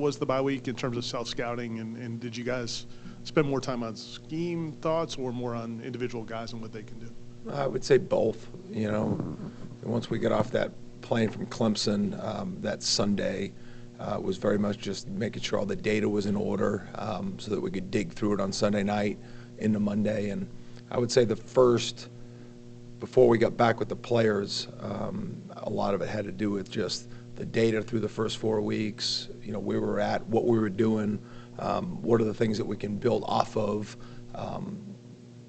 Was the bye week in terms of self-scouting, and did you guys spend more time on scheme thoughts or more on individual guys and what they can do? I would say both. You know, once we got off that plane from Clemson that Sunday, was very much just making sure all the data was in order so that we could dig through it on Sunday night into Monday. And I would say before we got back with the players, a lot of it had to do with just the data through the first 4 weeks, you know, where we're at, what we were doing, what are the things that we can build off of.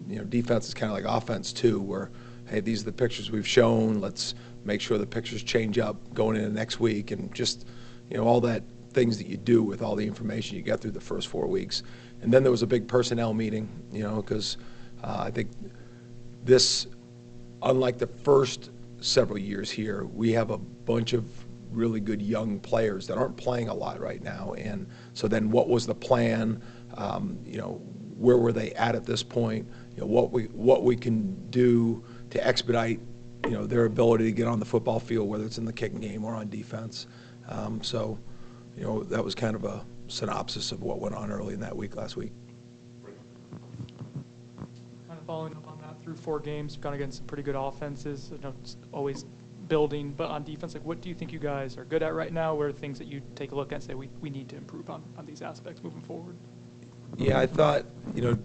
You know, defense is kind of like offense too, where, hey, these are the pictures we've shown. Let's make sure the pictures change up going into next week, and just, you know, all that things that you do with all the information you get through the first 4 weeks. And then there was a big personnel meeting, you know, because I think this, unlike the first several years here, we have a bunch of really good young players that aren't playing a lot right now. And so then what was the plan? You know, where were they at this point? You know, what we can do to expedite, you know, their ability to get on the football field, whether it's in the kicking game or on defense. So, you know, that was kind of a synopsis of what went on early in that week last week. Kind of following up on that, through 4 games, you've gone against some pretty good offenses. You know, it's always building, but on defense, like, what do you think you guys are good at right now? What are things that you take a look at and say we need to improve on these aspects moving forward? Yeah, I thought, you know,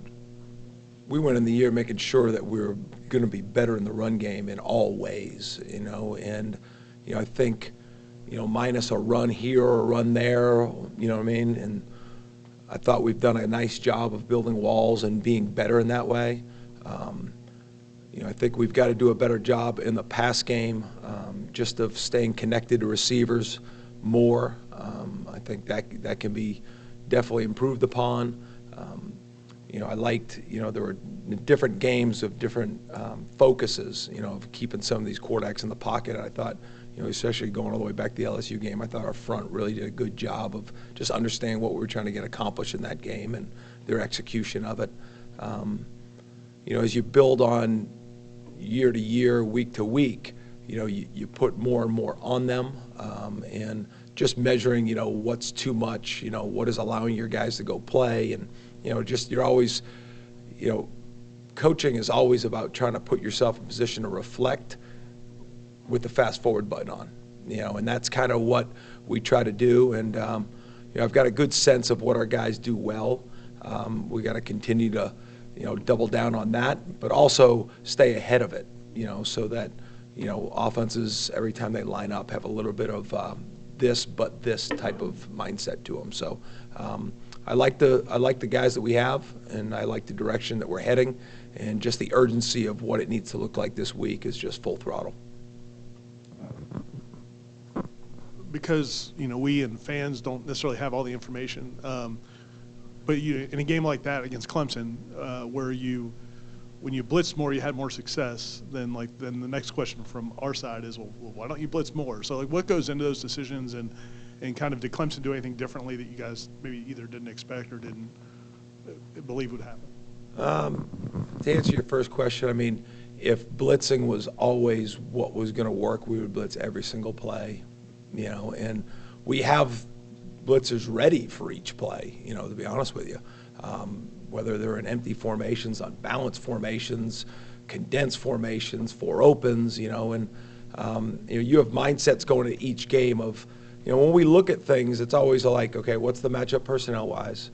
we went in the year making sure that we were going to be better in the run game in all ways, you know, and, you know, I think, you know, minus a run here or a run there, you know what I mean, and I thought we've done a nice job of building walls and being better in that way. You know, I think we've got to do a better job in the pass game, just of staying connected to receivers more. I think that can be definitely improved upon. You know, I liked, you know, there were different games of different focuses, you know, of keeping some of these quarterbacks in the pocket. I thought, you know, especially going all the way back to the LSU game, I thought our front really did a good job of just understanding what we were trying to get accomplished in that game and their execution of it. You know, as you build on year to year, week to week, you know, you put more and more on them, and just measuring, you know, what's too much, you know, what is allowing your guys to go play, and, you know, just you're always, you know, coaching is always about trying to put yourself in a position to reflect with the fast forward button on, you know, and that's kind of what we try to do. And, you know, I've got a good sense of what our guys do well. We got to continue to, you know, double down on that, but also stay ahead of it, you know, so that, you know, offenses, every time they line up, have a little bit of this type of mindset to them. So I like the guys that we have, and I like the direction that we're heading, and just the urgency of what it needs to look like this week is just full throttle. Because, you know, we and fans don't necessarily have all the information, but in a game like that against Clemson, where when you blitzed more, you had more success. Then the next question from our side is, well, why don't you blitz more? So, like, what goes into those decisions, and kind of, did Clemson do anything differently that you guys maybe either didn't expect or didn't believe would happen? To answer your first question, I mean, if blitzing was always what was going to work, we would blitz every single play, you know, and we have blitzers ready for each play, you know, to be honest with you. Whether they're in empty formations, unbalanced formations, condensed formations, 4 opens, you know, and you know, you have mindsets going into each game of, you know, when we look at things, it's always like, okay, what's the matchup personnel-wise?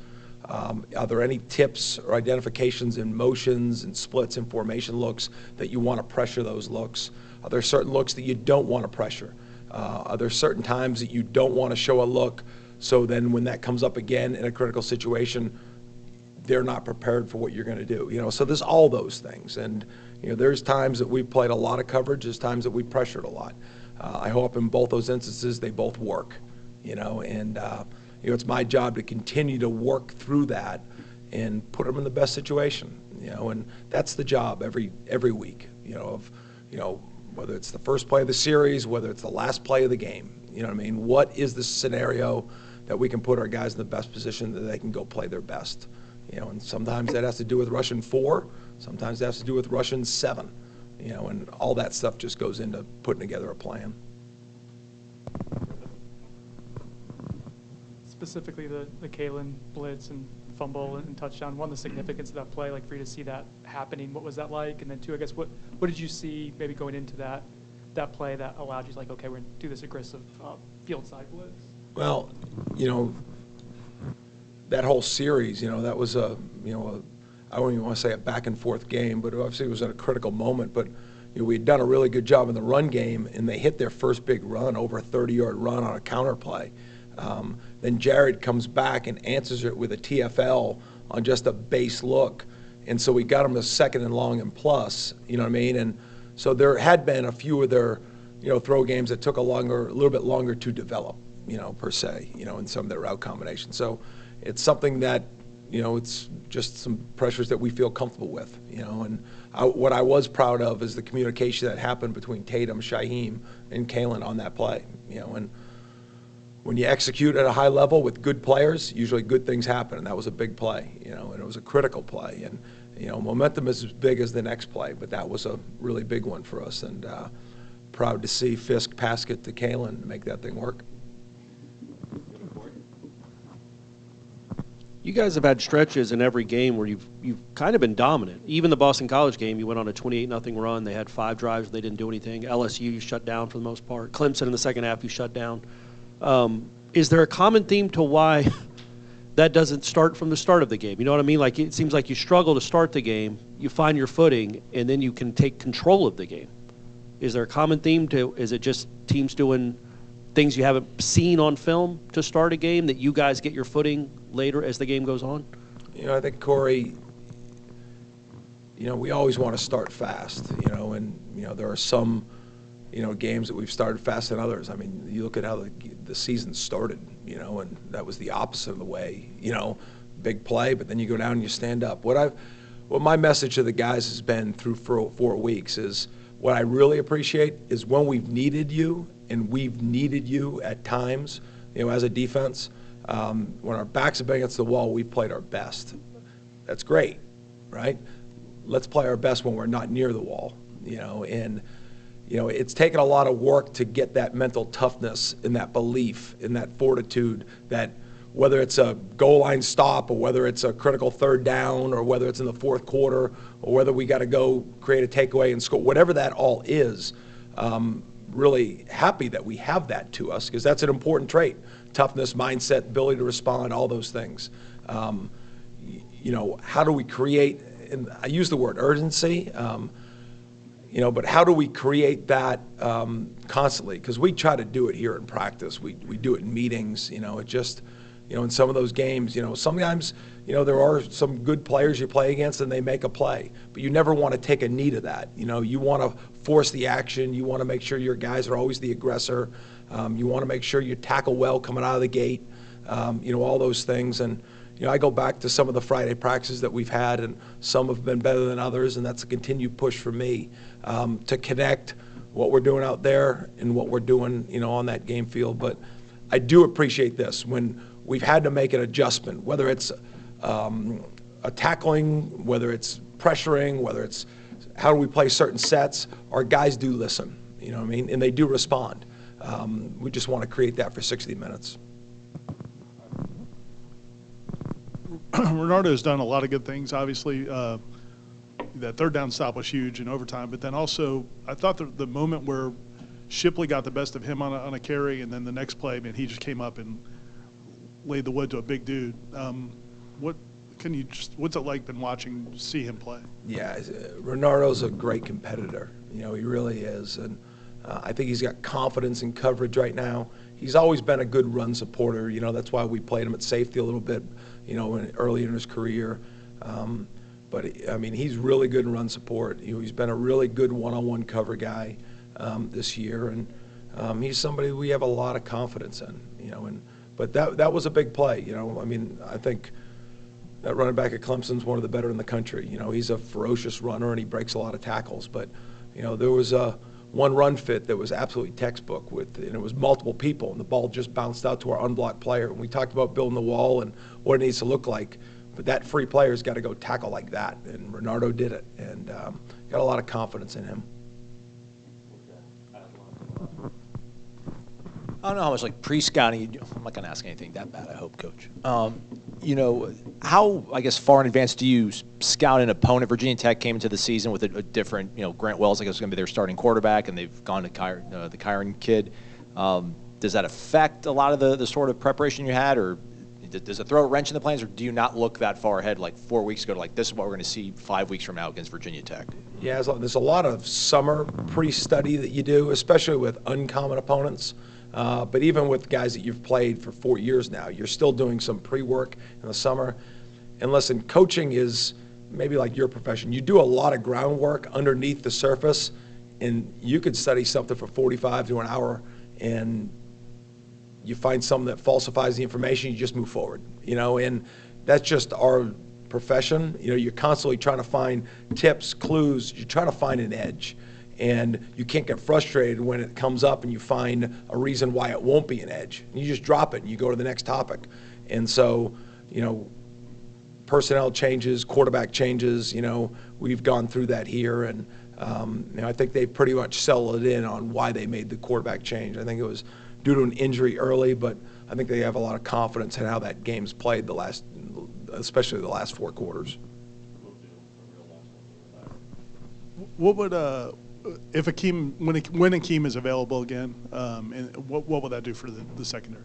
Are there any tips or identifications in motions and splits and formation looks that you want to pressure those looks? Are there certain looks that you don't want to pressure? Are there certain times that you don't want to show a look, so then when that comes up again in a critical situation, they're not prepared for what you're going to do, you know? So there's all those things, and, you know, there's times that we played a lot of coverage, there's times that we pressured a lot. I hope in both those instances they both work, you know, and you know, it's my job to continue to work through that and put them in the best situation, you know, and that's the job every week, you know, of, you know, whether it's the first play of the series, whether it's the last play of the game, you know what I mean? What is the scenario that we can put our guys in the best position that they can go play their best? You know, and sometimes that has to do with rushing 4, sometimes that has to do with rushing 7, you know, and all that stuff just goes into putting together a plan. specifically the Kalen blitz and fumble and touchdown. One, the significance of that play, like for you to see that happening, what was that like? And then two, I guess, what did you see maybe going into that play that allowed you, like, okay, we're going to do this aggressive field side blitz? Well, that whole series, that was I don't even want to say a back and forth game, but obviously it was at a critical moment. But we had done a really good job in the run game, and they hit their first big run, over a 30-yard run on a counter play. Then Jared comes back and answers it with a TFL on just a base look, and so we got him to second and long and plus. You know what I mean? And so there had been a few of their throw games that took a little bit longer to develop, per se, in some of their route combinations. So it's something that, it's just some pressures that we feel comfortable with, and what I was proud of is the communication that happened between Tatum, Shaheem, and Kalen on that play, and when you execute at a high level with good players, usually good things happen, and that was a big play, and it was a critical play, and momentum is as big as the next play, but that was a really big one for us, and proud to see Fisk pass it to Kalen and make that thing work. You guys have had stretches in every game where you've kind of been dominant. Even the Boston College game, you went on a 28-0 run. They had 5 drives. They didn't do anything. LSU, you shut down for the most part. Clemson in the second half, you shut down. Is there a common theme to why that doesn't start from the start of the game? You know what I mean? Like, it seems like you struggle to start the game, you find your footing, and then you can take control of the game. Is there a common theme to, is it just teams doing things you haven't seen on film to start a game, that you guys get your footing later as the game goes on? I think, Corey, we always want to start fast, and, there are some, games that we've started faster than others. I mean, you look at how the season started, and that was the opposite of the way, big play, but then you go down and you stand up. What my message to the guys has been through 4 weeks is, what I really appreciate is when we've needed you, and we've needed you at times, as a defense, when our backs have been against the wall, we've played our best. That's great, right? Let's play our best when we're not near the wall, and it's taken a lot of work to get that mental toughness and that belief and that fortitude that whether it's a goal line stop or whether it's a critical third down or whether it's in the fourth quarter or whether we got to go create a takeaway and score, whatever that all is, really happy that we have that to us because that's an important trait. Toughness, mindset, ability to respond, all those things. How do we create, and I use the word urgency, but how do we create that constantly? Because we try to do it here in practice. We do it in meetings, it just, in some of those games, sometimes, there are some good players you play against and they make a play, but you never want to take a knee to that. You want to force the action. You want to make sure your guys are always the aggressor. You want to make sure you tackle well coming out of the gate, all those things. And, I go back to some of the Friday practices that we've had, and some have been better than others, and that's a continued push for me to connect what we're doing out there and what we're doing, on that game field. But I do appreciate this when we've had to make an adjustment, whether it's a tackling, whether it's pressuring, whether it's how do we play certain sets, our guys do listen, and they do respond. We just want to create that for 60 minutes. Renardo's done a lot of good things, obviously. That third down stop was huge in overtime, but then also I thought the moment where Shipley got the best of him on a carry, and then the next play, man, he just came up and laid the wood to a big dude. What's it like been watching, see him play? Yeah, Renardo's a great competitor. He really is, and I think he's got confidence in coverage right now. He's always been a good run supporter. That's why we played him at safety a little bit, early in his career. But he's really good in run support. He's been a really good one-on-one cover guy this year, and he's somebody we have a lot of confidence in. But that was a big play. I think that running back at Clemson's one of the better in the country. He's a ferocious runner and he breaks a lot of tackles. But there was one run fit that was absolutely textbook and it was multiple people, and the ball just bounced out to our unblocked player. And we talked about building the wall and what it needs to look like. But that free player's got to go tackle like that, and Renardo did it, and got a lot of confidence in him. I don't know how much like pre-scouting. I'm not going to ask anything that bad, I hope, Coach. You know, how, I guess, far in advance do you scout an opponent? Virginia Tech came into the season with a different, you know, Grant Wells, I guess, was going to be their starting quarterback, and they've gone to the Kyron kid. Does that affect a lot of the sort of preparation you had, or does it throw a wrench in the plans, or do you not look that far ahead, like 4 weeks ago, to like, this is what we're going to see 5 weeks from now against Virginia Tech? Yeah, there's a lot of summer pre-study that you do, especially with uncommon opponents. But even with guys that you've played for 4 years now, you're still doing some pre-work in the summer. And listen, coaching is maybe like your profession. You do a lot of groundwork underneath the surface, and you could study something for 45 to an hour, and you find something that falsifies the information, you just move forward, you know, and that's just our profession. You know, you're constantly trying to find tips, clues, you're trying to find an edge. And you can't get frustrated when it comes up and you find a reason why it won't be an edge. And you just drop it and you go to the next topic. And so, you know, personnel changes, quarterback changes, you know, we've gone through that here. And you know, I think they pretty much settled it in on why they made the quarterback change. I think it was due to an injury early, but I think they have a lot of confidence in how that game's played especially the last 4 quarters. What would if Akeem, when Akeem is available again, and what will that do for the secondary?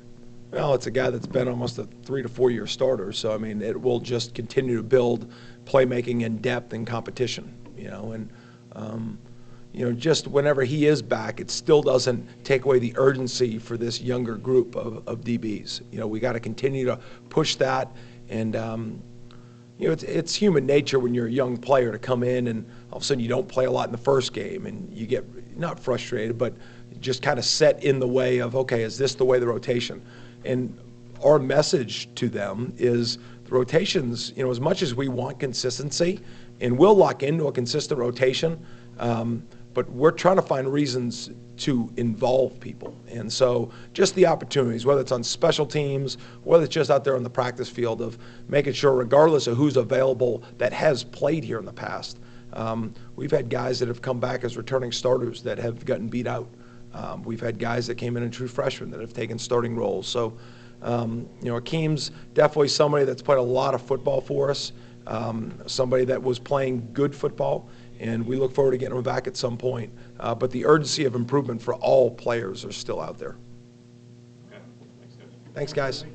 Well, it's a guy that's been almost a 3 to 4 year starter, so I mean, it will just continue to build playmaking and depth and competition, you know, and you know, just whenever he is back, it still doesn't take away the urgency for this younger group of DBs. You know, we got to continue to push that, and you know, it's human nature when you're a young player to come in and all of a sudden you don't play a lot in the first game and you get not frustrated, but just kind of set in the way of, okay, is this the way the rotation? And our message to them is the rotations, you know, as much as we want consistency, and we'll lock into a consistent rotation, but we're trying to find reasons to involve people. And so just the opportunities, whether it's on special teams, whether it's just out there on the practice field, of making sure regardless of who's available that has played here in the past. We've had guys that have come back as returning starters that have gotten beat out. We've had guys that came in true freshmen that have taken starting roles. So, you know, Akeem's definitely somebody that's played a lot of football for us, somebody that was playing good football, and we look forward to getting him back at some point. But the urgency of improvement for all players are still out there. Okay. Thanks, guys. Thanks, guys.